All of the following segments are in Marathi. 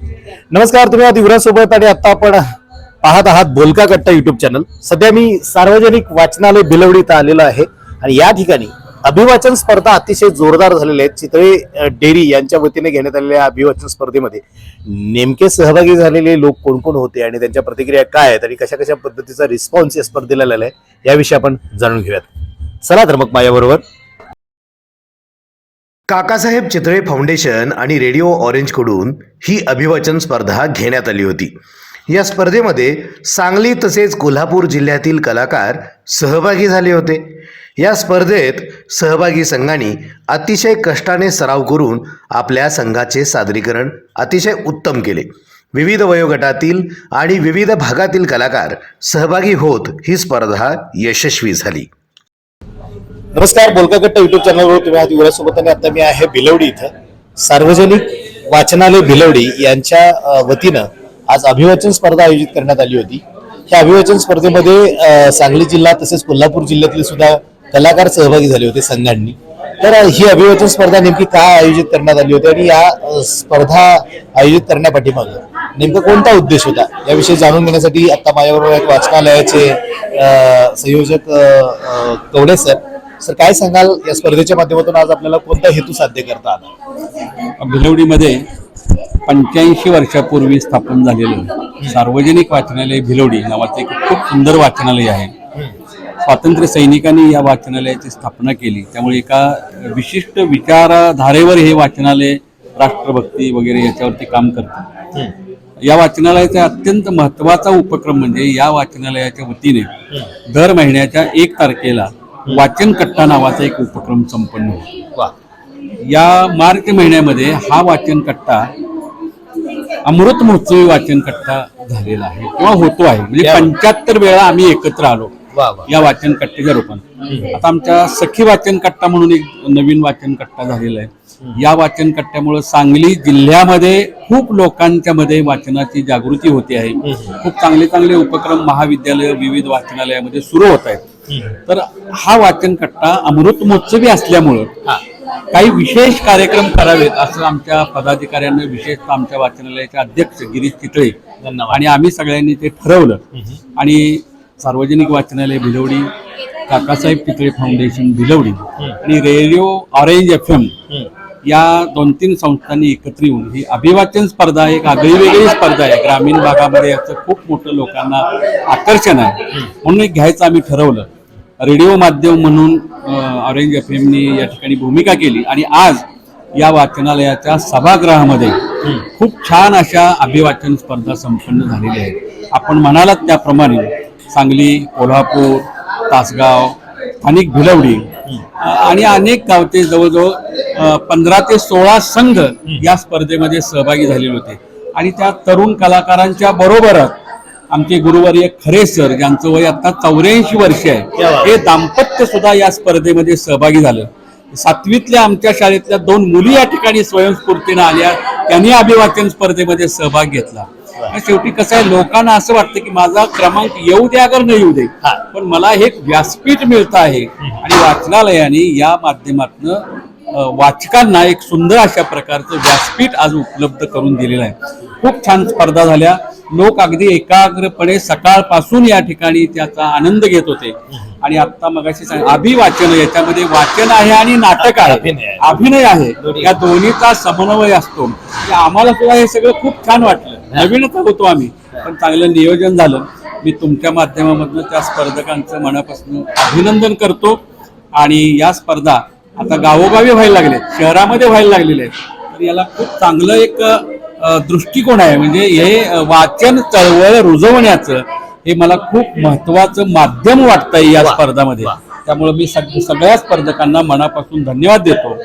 नमस्कार, तुम्ही आहात युवराज सोबत आणि आता आपण पाहत आहात बोलका कट्टा युट्यूब चॅनल। सध्या मी सार्वजनिक वाचनालय बिलवडीत आलेलो आहे आणि या ठिकाणी अभिवाचन स्पर्धा अतिशय जोरदार झालेल्या आहेत। चितळे डेअरी यांच्या वतीने घेण्यात आलेल्या अभिवाचन स्पर्धेमध्ये नेमके सहभागी झालेले लोक कोण कोण होते आणि त्यांच्या प्रतिक्रिया काय आहेत आणि कशा कशा पद्धतीचा रिस्पॉन्स या स्पर्धेला आलेला आहे याविषयी आपण जाणून घेऊयात। चला तर मग माझ्याबरोबर काकासाहेब चितळे फाउंडेशन आणि रेडिओ ऑरेंज कडून ही अभिवाचन स्पर्धा घेण्यात आली होती। या स्पर्धेमध्ये सांगली तसेच कोल्हापूर जिल्ह्यातील कलाकार सहभागी झाले होते। या स्पर्धेत सहभागी संघांनी अतिशय कष्टाने सराव करून आपल्या संघाचे सादरीकरण अतिशय उत्तम केले। विविध वयोगटातील आणि विविध भागातील कलाकार सहभागी होत ही स्पर्धा यशस्वी झाली। नमस्कार, बोलका कट्टा युट्यूब चॅनलवर तुम्ही आहात युवराज सोबत आणि आता मी आहे बिलवडी इथं। सार्वजनिक वाचनालय बिलवडी यांच्या वतीनं आज अभिवाचन स्पर्धा आयोजित करण्यात आली होती। या अभिवाचन स्पर्धेमध्ये सांगली जिल्हा तसेच कोल्हापूर जिल्ह्यातील सुद्धा कलाकार सहभागी झाले होते संघांनी। तर ही अभिवाचन स्पर्धा नेमकी काय आयोजित करण्यात आली होती आणि या स्पर्धा आयोजित करण्यापाठीमागे नेमका कोणता उद्देश होता याविषयी जाणून घेण्यासाठी आता माझ्याबरोबर एक वाचनालयाचे संयोजक कवडे सर, काय सांगाल या स्पर्धेच्या माध्यमातून आज आपल्याला कोणता हेतू साध्य करता आला? भिलवडीमध्ये 85 वर्षापूर्वी स्थापन झालेलं सार्वजनिक वाचनालय भिलवडी नावाचं एक खूप सुंदर वाचनालय आहे। स्वातंत्र्य सैनिकांनी या वाचनालयाची स्थापना केली, त्यामुळे एका विशिष्ट विचारधारेवर हे वाचनालय राष्ट्रभक्ती वगैरे याच्यावरती काम करतं। या वाचनालयाचा अत्यंत महत्त्वाचा उपक्रम म्हणजे या वाचनालयाच्या वतीने दर महिन्याच्या 1 तारखेला वाचन कट्टा नावाचा एक उपक्रम संपन्न होतो। या मार्च महिन्यामध्ये हा वाचन कट्टा अमृत महोत्सवी वाचन कट्टा झालेला आहे किंवा होतो आहे। म्हणजे 75 वेळा आम्ही एकत्र आलो या वाचन कट्ट्याच्या रूपाने। आता आमच्या सखी वाचन कट्टा म्हणून एक नवीन वाचन कट्टा झालेला आहे। या वाचन कट्ट्यामुळे सांगली जिल्ह्यामध्ये खूप लोकांच्या मध्ये वाचनाची जागृती होते आहे। खूप चांगले चांगले उपक्रम महाविद्यालय विविध वाचनालयामध्ये सुरू होत आहेत। तर हा वाचन कट्टा अमृत महोत्सवी असल्यामुळं काही विशेष कार्यक्रम करावेत असं आमच्या पदाधिकाऱ्यांनी, विशेषतः आमच्या वाचनालयाचे अध्यक्ष गिरीश चितळे आणि आम्ही सगळ्यांनी ते ठरवलं आणि सार्वजनिक वाचनालय भिलवडी, काकासाहेब चितळे फाउंडेशन भिलवडी आणि रेडिओ ऑरेंज FM या 2-3 संस्थांनी एकत्र येऊन ही अभिवाचन स्पर्धा एक आगळीवेगळी स्पर्धा आहे। ग्रामीण भागामध्ये याचं खूप मोठं लोकांना आकर्षण आहे म्हणून एक घ्यायचं आम्ही ठरवलं। रेडिओ माध्यम म्हणून ऑरेंज FMनी या ठिकाणी भूमिका केली आणि आज या वाचनालयाच्या सभागृहामध्ये खूप छान अशा अभिवाचन स्पर्धा संपन्न झालेल्या आहेत। आपण म्हणालात त्याप्रमाणे सांगली, कोल्हापूर, तासगाव, स्थानिक भिलवडी आणि अनेक गावचे जवळजवळ 15 ते 16 संघ या स्पर्धेमध्ये सहभागी झालेले होते आणि त्या तरुण कलाकारांच्या बरोबरच आमचे गुरुवर्य खरे सर, ज्यांचं वय आता 84 वर्ष आहे, हे दाम्पत्य सुद्धा या स्पर्धेमध्ये सहभागी झालं। 7वीतल्या आमच्या शाळेतल्या 2 मुली या ठिकाणी स्वयंस्फूर्तीनं आल्या, त्यांनी अभिवाचन स्पर्धेमध्ये सहभाग घेतला। शेवटी कसं आहे, लोकांना असं वाटतं की माझा क्रमांक येऊ द्या अगर नाही येऊ दे, पण मला हे व्यासपीठ मिळतं आहे आणि वाचनालयाने या माध्यमातून वाचकांना एक सुंदर अशा प्रकारचं व्यासपीठ आज उपलब्ध करून दिलेलं आहे। खूप छान स्पर्धा झाल्या। लोक अगदी एकाग्रपणे सकाळपासून या ठिकाणी त्याचा आनंद घेत होते आणि आता मगाशी अभिवाचन, याच्यामध्ये वाचन आहे आणि नाटक आहे, अभिनय आहे, या दोन्हीचा समन्वय असतो। आम्हाला सुद्धा हे सगळं खूप छान वाटलं। नवीनच होतो आम्ही, पण चांगलं नियोजन झालं। मी तुमच्या माध्यमामधून त्या स्पर्धकांचं मनापासून अभिनंदन करतो आणि या स्पर्धा आता गावोगावी व्हायला लागलेत, शहरामध्ये व्हायला लागलेले आहेत। तर याला खूप चांगलं एक दृष्टिकोन आहे, म्हणजे हे वाचन चळवळ रुजवण्याचं हे मला खूप महत्वाचं माध्यम वाटतंय या स्पर्धामध्ये। त्यामुळे मी सगळ्या स्पर्धकांना मनापासून धन्यवाद देतो।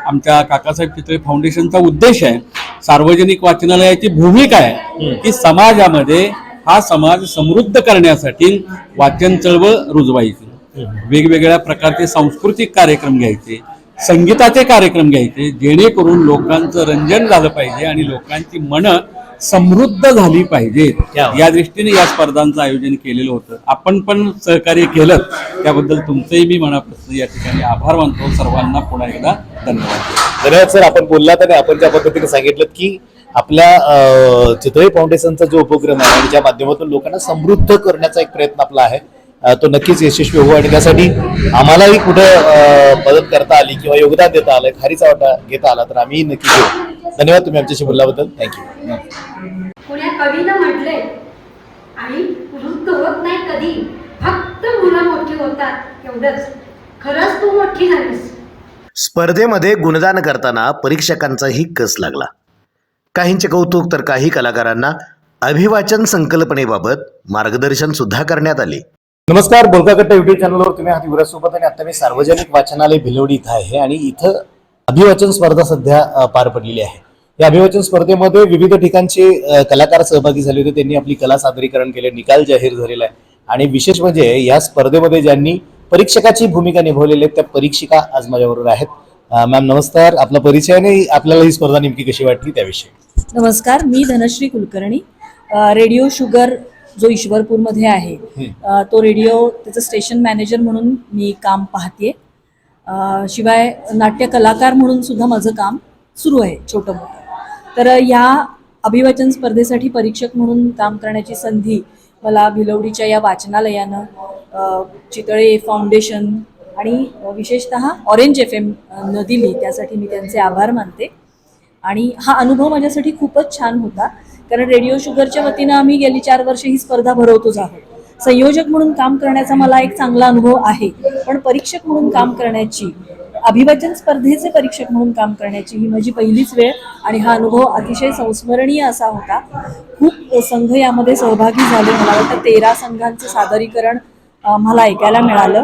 आमच्या काकासाहेब चितळे फाउंडेशनचा उद्देश आहे, सार्वजनिक वाचनालयाची भूमिका आहे की समाजामध्ये हा समाज समृद्ध करण्यासाठी वाचन चळवळ रुजवायची, वेगवेगळ्या प्रकारचे सांस्कृतिक कार्यक्रम घ्यायचे, संगीताचे कार्यक्रम घ्यायचे, जेणेकरून लोकांचं रंजन झालं पाहिजे आणि लोकांची मनं समृद्ध झाली पाहिजेत। या दृष्टीने या स्पर्धांचं आयोजन केलेलं होतं। आपण पण सहकार्य केलं, त्याबद्दल तुमचंही मी मनापासून या ठिकाणी आभार मानतो। सर्वांना पुन्हा एकदा धन्यवाद। धन्यवाद सर, आपण बोललात आणि आपण ज्या पद्धतीने सांगितलं की आपल्या चितळे फाउंडेशनचा जो उपक्रम आहे आणि ज्या माध्यमातून लोकांना समृद्ध करण्याचा एक प्रयत्न आपला आहे तो नक्कीच यशस्वी हो आणि त्यासाठी आम्हालाही कुठं मदत करता आली किंवा योगदान देता आलं, खारीचा वाटा घेता आला तर आम्ही नक्की घेऊ. धन्यवाद तुम्ही आमच्याशी बोलल्याबद्दल. थँक्यू. कोण्या कवीनं म्हटले, आई वृद्ध होत नाही कधी, फक्त मुलं मोठी होतात एवढंच. खरंच तू मोठी झालीस. स्पर्धेमध्ये गुणगान करताना परीक्षकांचाही कस लागला. काहींचे कौतुक तर काही कलाकारांना अभिवाचन संकल्पनेबाबत मार्गदर्शन सुद्धा करण्यात आले. नमस्कार, बोलकाकट्टा युट्यूब चॅनलवर तुम्ही आहात युवराज सोबत आणि आता मी सार्वजनिक वाचनालय भिलवडी इथं आहे आणि इथं अभिवाचन स्पर्धा सध्या पार पडलेली आहे. या अभिवाचन स्पर्धेमध्ये विविध ठिकाणचे कलाकार सहभागी झाले होते. त्यांनी आपली कला सादरीकरण केले, निकाल जाहीर झालेला आहे आणि विशेष म्हणजे या स्पर्धेमध्ये ज्यांनी परीक्षकाची भूमिका निभावलेली आहे त्या परीक्षिका आज माझ्याबरोबर आहेत. मॅम नमस्कार, आपला परिचय आणि आपल्याला ही स्पर्धा नेमकी कशी वाटली त्याविषयी. नमस्कार, मी धनश्री कुलकर्णी. रेडिओ शुगर जो ईश्वरपूरमध्ये आहे तो रेडिओ त्याचं स्टेशन मॅनेजर म्हणून मी काम पाहते. शिवाय नाट्य कलाकार म्हणून सुद्धा माझं काम सुरू आहे छोटं मोठं. तर या अभिवाचन स्पर्धेसाठी परीक्षक म्हणून काम करण्याची संधी मला भिलवडीच्या या वाचनालयानं, चितळे फाउंडेशन आणि विशेषतः ऑरेंज FM न दिली, त्यासाठी मी त्यांचे आभार मानते. आणि हा अनुभव माझ्यासाठी खूपच छान होता, कारण रेडिओ शुगरच्या वतीनं आम्ही गेली 4 वर्ष ही स्पर्धा भरवतोच आहोत. संयोजक म्हणून काम करण्याचा मला एक चांगला अनुभव आहे, पण परीक्षक म्हणून काम करण्याची, अभिवाचन स्पर्धेचे परीक्षक म्हणून काम करण्याची ही माझी पहिलीच वेळ आणि हा अनुभव अतिशय संस्मरणीय असा होता. खूप संघ यामध्ये सहभागी झाले. मला वाटतं 13 संघांचं सादरीकरण मला ऐकायला मिळालं.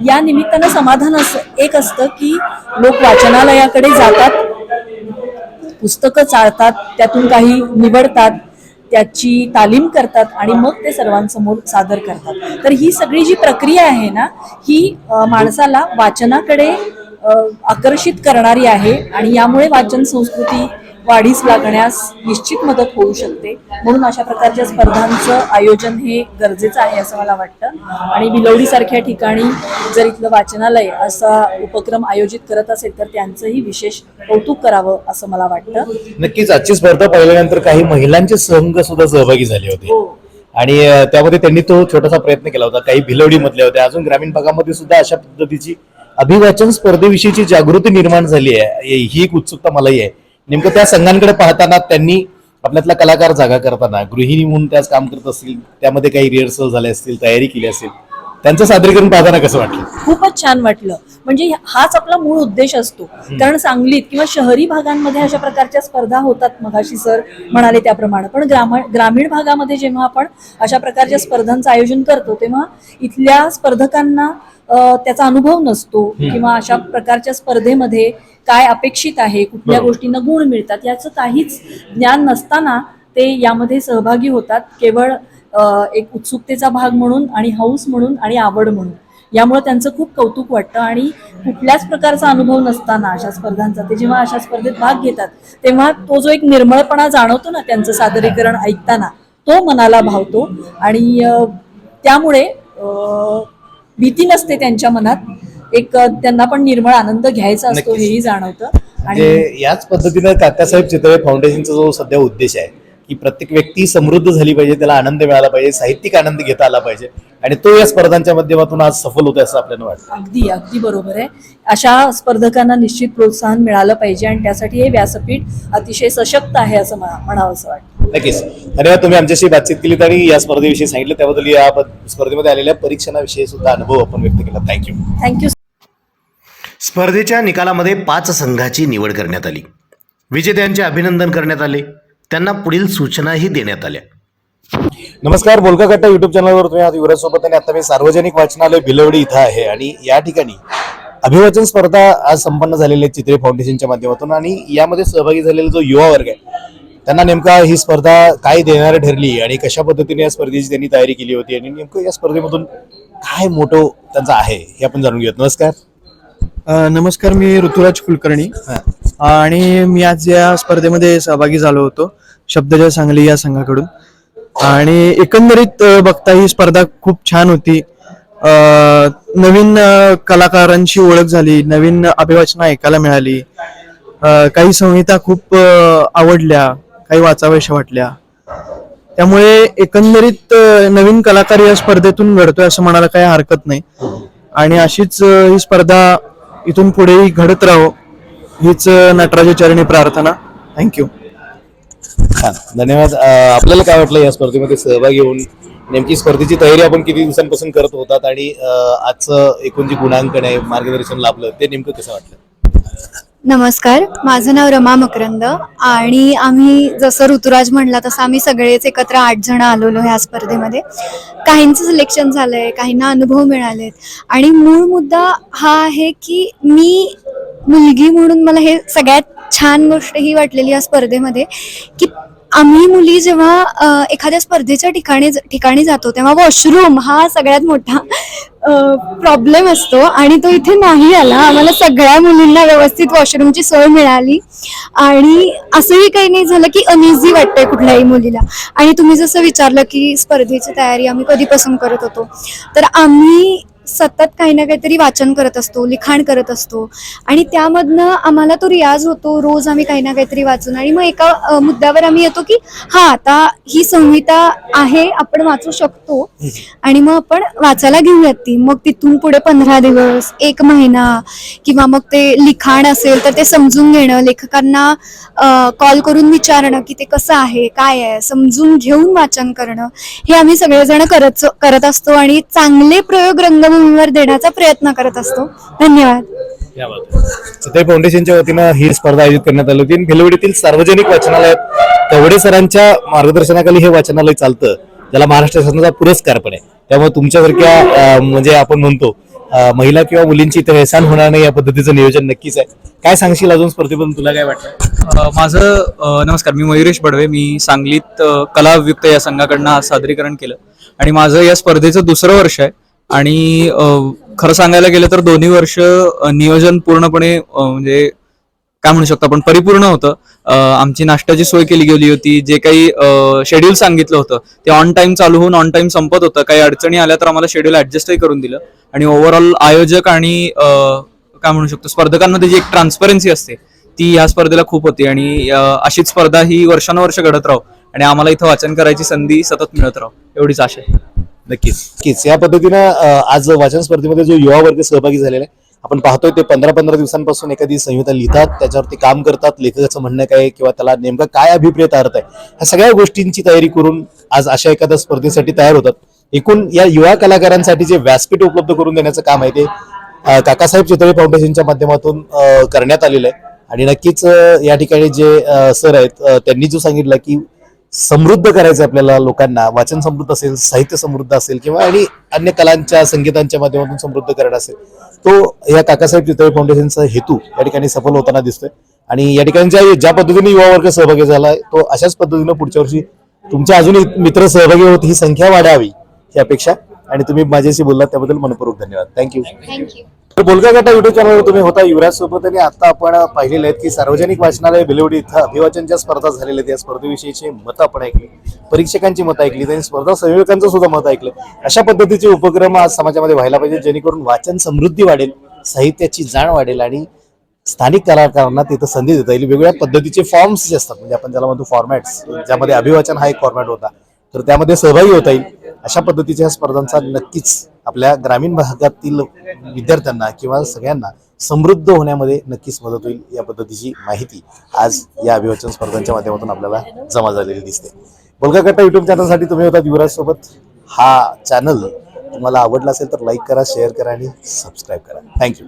या निमित्तानं समाधान एक असतं की लोक वाचनालयाकडे जातात, पुस्तकं चाळतात, त्यातून काही निवडतात, त्याची तालीम करतात आणि मग ते सर्वांसमोर सादर करतात. तर ही सगळी जी प्रक्रिया आहे ना, ही माणसाला वाचनाकडे आकर्षित करणारी आहे आणि यामुळे वाचन संस्कृती वाढीस लागण्यास निश्चित मदत होऊ शकते. म्हणून अशा प्रकारच्या स्पर्धांचं आयोजन हे गरजेचं आहे असं मला वाटतं. आणि भिलवडीसारख्या ठिकाणी जर इथलं वाचनालय असा उपक्रम आयोजित करत असेल तर त्यांचंही विशेष कौतुक करावं असं मला वाटतं. नक्कीच आजची स्पर्धा पाहिल्यानंतर काही महिलांचे संघ सुद्धा सहभागी झाले होते आणि त्यामध्ये त्यांनी तो छोटासा प्रयत्न केला होता. काही भिलवडी मधले होते, अजून ग्रामीण भागामध्ये सुद्धा अशा पद्धतीची अभिवाचन स्पर्धेविषयीची जागृती निर्माण झाली आहे. ही एक उत्सुकता मलाही आहे. नेमकं त्या संघांकडे पाहताना त्यांनी आपल्यातला कलाकार जागा करताना गृहिणी म्हणून त्याच काम करत असतील, त्यामध्ये काही रिहर्सल झाले असतील, तयारी केली असेल, त्यांचं सादरीकरण पाहताना कसं वाटलं? खूपच छान वाटलं. म्हणजे हाच आपला मूळ उद्देश असतो. कारण सांगलीत किंवा शहरी भागांमध्ये अशा प्रकारच्या स्पर्धा होतात, मगाशी सर म्हणाले त्याप्रमाणे. पण ग्रामीण भागामध्ये जेव्हा आपण अशा प्रकारच्या स्पर्धांचं आयोजन करतो तेव्हा इथल्या स्पर्धकांना त्याचा अनुभव नसतो किंवा अशा प्रकारच्या स्पर्धेमध्ये काय अपेक्षित आहे, कुठल्या गोष्टींना गुण मिळतात याचं काहीच ज्ञान नसताना ते यामध्ये सहभागी होतात. केवळ एक उत्सुकतेचा भाग म्हणून आणि हौस म्हणून आणि आवड म्हणून. यामुळे त्यांचं खूप कौतुक वाटतं आणि कुठल्याच प्रकारचा अनुभव नसताना अशा स्पर्धांचा ते जेव्हा अशा स्पर्धेत भाग घेतात तेव्हा तो जो एक निर्मळपणा जाणवतो ना त्यांचं सादरीकरण ऐकताना, तो मनाला भावतो. आणि त्यामुळे भीती नसते त्यांच्या मनात, एक त्यांना पण निर्मळ आनंद घ्यायचा असतो हेही जाणवतं. आणि याच पद्धतीनं काकासाहेब चितळे फाउंडेशनचा जो सध्या उद्देश आहे की प्रत्येक व्यक्ती समृद्ध झाली पाहिजे, त्याला आनंद मिळाला पाहिजे, साहित्यिक आनंद घेता आला पाहिजे आणि तो या स्पर्धांच्या माध्यमातून आज सफल होतोय असं आपल्याला वाटतं. अगदी अगदी बरोबर आहे. अशा स्पर्धकांना निश्चित प्रोत्साहन मिळालं पाहिजे आणि त्यासाठी हे व्यासपीठ अतिशय सशक्त आहे असं म्हणावं असं वाटतं. नक्कीच. धन्यवाद, तुम्ही आमच्याशी बातचीत केली आणि या स्पर्धेविषयी सांगितलं, त्याबद्दल या स्पर्धेमध्ये आलेल्या परीक्षणाविषयी सुद्धा अनुभव आपण व्यक्त केला. थँक्यू. थँक्यू. स्पर्धेच्या निकालामध्ये 5 संघाची निवड करण्यात आली. विजेत्यांचे अभिनंदन करण्यात आले, त्यांना पुढील सूचनाही देण्यात आल्या. नमस्कार, बोलकाकट्टा युट्यूब चॅनलवर तुम्ही आहात युवराज सोबत आणि आता मी सार्वजनिक वाचनालय भिलवडी इथं आहे आणि या ठिकाणी अभिवाचन स्पर्धा आज संपन्न झालेली आहे चितळे फाउंडेशनच्या माध्यमातून आणि यामध्ये सहभागी झालेला जो युवा वर्ग आहे त्यांना नेमका ही स्पर्धा काय देणारी ठरली आणि कशा पद्धतीने या स्पर्धेची त्यांनी तयारी केली होती आणि नेमकं या स्पर्धेमधून काय मोठं त्यांचा आहे हे आपण जाणून घेऊयात. नमस्कार. नमस्कार, मी ऋतुराज कुलकर्णी आणि मी आज या स्पर्धेमध्ये सहभागी झालो होतो शब्दजय सांगली या संघाकडून. आणि एकंदरीत बघता ही स्पर्धा खूप छान होती. नवीन कलाकारांची ओळख झाली, नवीन अभिवाचना ऐकायला मिळाली, काही संहिता खूप आवडल्या, काही वाचाव्याशा वाटल्या. त्यामुळे एकंदरीत नवीन कलाकार या स्पर्धेतून घडतोय असं म्हणायला काही हरकत नाही. आणि अशीच ही स्पर्धा इथून पुढेही घडत राहो हीच नटराजा चरणी प्रार्थना. थँक्यू. छान, धन्यवाद. आपल्याला काय वाटलं या स्पर्धेमध्ये सहभागी होऊन? नेमकी स्पर्धेची तयारी आपण किती दिवसांपासून करत होतात आणि आजचं एकूण जे गुणांकन आहे, मार्गदर्शन लाभलं, ते नेमकं कसं वाटलं? नमस्कार, माझं नाव रमा मकरंद आणि आम्ही जसं ऋतुराज म्हणला तसं आम्ही सगळेच एकत्र 8 जण आलेलो ह्या स्पर्धेमध्ये. काहींचं सिलेक्शन झालंय, काहींना अनुभव मिळालेत आणि मूळ मुद्दा हा आहे की मी मुलगी म्हणून मला हे सगळ्यात छान गोष्ट ही वाटलेली या स्पर्धेमध्ये की आम्ही मुली जेव्हा एखाद्या स्पर्धेच्या ठिकाणी जातो तेव्हा वॉशरूम हा सगळ्यात मोठा प्रॉब्लेम असतो आणि तो इथे नाही आला. आम्हाला सगळ्या मुलींना व्यवस्थित वॉशरूमची सोय मिळाली आणि असंही काही नाही झालं की अनइझी वाटतंय कुठल्याही मुलीला. आणि तुम्ही जसं विचारलं की स्पर्धेची तयारी आम्ही कधीपासून करत होतो, तर आम्ही सतत काही ना काहीतरी वाचन करत असतो, लिखाण करत असतो आणि त्यामधनं आम्हाला तो रियाज होतो. रोज आम्ही काही ना काहीतरी वाचून आणि मग एका मुद्द्यावर आम्ही येतो की हा आता ही संहिता आहे, आपण वाचू शकतो आणि मग आपण वाचायला घेऊयात ती. मग तिथून पुढे 15 दिवस, 1 महिना किंवा मग ते लिखाण असेल तर ते समजून घेणं, लेखकांना कॉल करून विचारणं की ते कसं आहे, काय आहे, समजून घेऊन वाचन करणं, हे आम्ही सगळेजण करत असतो आणि चांगले प्रयोग रंगभूमीवर देण्याचा प्रयत्न करत असतो. धन्यवाद. चितळे फाउंडेशनच्या वतीनं ही स्पर्धा आयोजित करण्यात आली होती. भिलवडीतील सार्वजनिक वाचनालयात कवडे सरांच्या मार्गदर्शनाखाली हे वाचनालय चालतं, ज्याला महाराष्ट्र शासनाचा पुरस्कार पण आहे. त्यामुळे तुमच्यासारख्या म्हणजे आपण म्हणतो महिला किंवा मुलींची इथे हेळसांड होणार नाही या पद्धतीचं नियोजन नक्कीच आहे. काय सांगशील अजून स्पर्धेबद्दल, तुला काय वाटतं? माझं नमस्कार, मी मयुरेश बडवे. मी सांगलीत कला अभियुक्त या संघाकडनं आज सादरीकरण केलं आणि माझं या स्पर्धेचं 2रं वर्ष आहे. आणि खरं सांगायला गेलं तर दोन्ही वर्ष नियोजन पूर्णपणे म्हणजे काय म्हणू शकतो आपण परिपूर्ण होतं. आमची नाश्त्याची सोय केली गेली होती. जे काही शेड्यूल सांगितलं होतं ते ऑन टाइम चालू होऊन ऑन टाइम संपत होतं. काही अडचणी आल्या तर आम्हाला शेड्यूल ऍडजस्टही करून दिलं आणि ओव्हरऑल आयोजक आणि काय म्हणू शकतो स्पर्धकांमध्ये जी एक ट्रान्सपरन्सी असते ती या स्पर्धेला खूप होती. आणि अशीच स्पर्धा ही वर्षानुवर्ष घडत राहो आणि आम्हाला इथं वाचन करायची संधी सतत मिळत राहो एवढीच आशा आहे. नक्कीच या पद्धतीनं आज वाचन स्पर्धेमध्ये जो युवा वर्ग सहभागी झालेला आहे, आपण पाहतोय ते 15-15 दिवसांपासून एखादी संहिता लिहितात, त्याच्यावरती काम करतात. लेखकाचं म्हणणं काय किंवा त्याला नेमका काय अभिप्रेत अर्थ आहे, ह्या सगळ्या गोष्टींची तयारी करून आज अशा एखाद्या स्पर्धेसाठी तयार होतात. एकूण या युवा कलाकारांसाठी जे व्यासपीठ उपलब्ध करून देण्याचं काम आहे ते काकासाहेब चितळे फाउंडेशनच्या माध्यमातून करण्यात आलेलं आहे. आणि नक्कीच या ठिकाणी जे सर आहेत त्यांनी जो सांगितलं की समृद्ध करायचं आपल्याला लोकांना, वाचन समृद्ध असेल, साहित्य समृद्ध असेल किंवा आणि अन्य कलांच्या संगीतांच्या माध्यमातून समृद्ध करणं असेल, तो या काकासाहेब चितळे फाउंडेशनचा हेतू या ठिकाणी सफल होताना दिसतोय. आणि या ठिकाणी ज्या पद्धतीने युवा वर्ग सहभागी झालाय तो अशाच पद्धतीनं पुढच्या वर्षी तुमच्या अजूनही मित्र सहभागी होत ही संख्या वाढावी ही अपेक्षा. आणि तुम्ही माझ्याशी बोललात त्याबद्दल मनपूर्वक धन्यवाद. थँक्यू. तर बोलका गटा युट्यूब चॅनलवर तुम्ही होता युवराज सोबत आणि आता आपण पाहिलेले आहेत की सार्वजनिक वाचनालय भिलवडी इथं अभिवाचनच्या स्पर्धा झालेल्या आहेत. या स्पर्धेविषयीची मतं आपण ऐकली, परीक्षकांची मतं ऐकली, त्यांनी स्पर्धा संयोजकांचं सुद्धा मत ऐकलं. अशा पद्धतीचे उपक्रम आज समाजामध्ये व्हायला पाहिजे जेणेकरून वाचन समृद्धी वाढेल, साहित्याची जाण वाढेल आणि स्थानिक कलाकारांना तिथं संधी देता येईल. वेगवेगळ्या पद्धतीचे फॉर्म्स जे असतात म्हणजे आपण ज्याला म्हणतो फॉर्मॅट्स, ज्यामध्ये अभिवाचन हा एक फॉर्मॅट होता, तर त्यामध्ये सहभागी होता येईल. अशा पद्धतीच्या स्पर्धांचा नक्कीच आपल्या ग्रामीण भागातील विद्यार्थ्यांना किंवा सगळ्यांना समृद्ध होण्यामध्ये नक्कीच मदत होईल. या पद्धतीची माहिती आज या अभिवाचन स्पर्धांच्या माध्यमातून आपल्याला जमा झालेली दिसते. बोलका गटा युट्यूब चॅनलसाठी तुम्ही होता युवराज सोबत. हा चॅनल तुम्हाला आवडला असेल तर लाईक करा, शेअर करा आणि सबस्क्राईब करा. थँक्यू.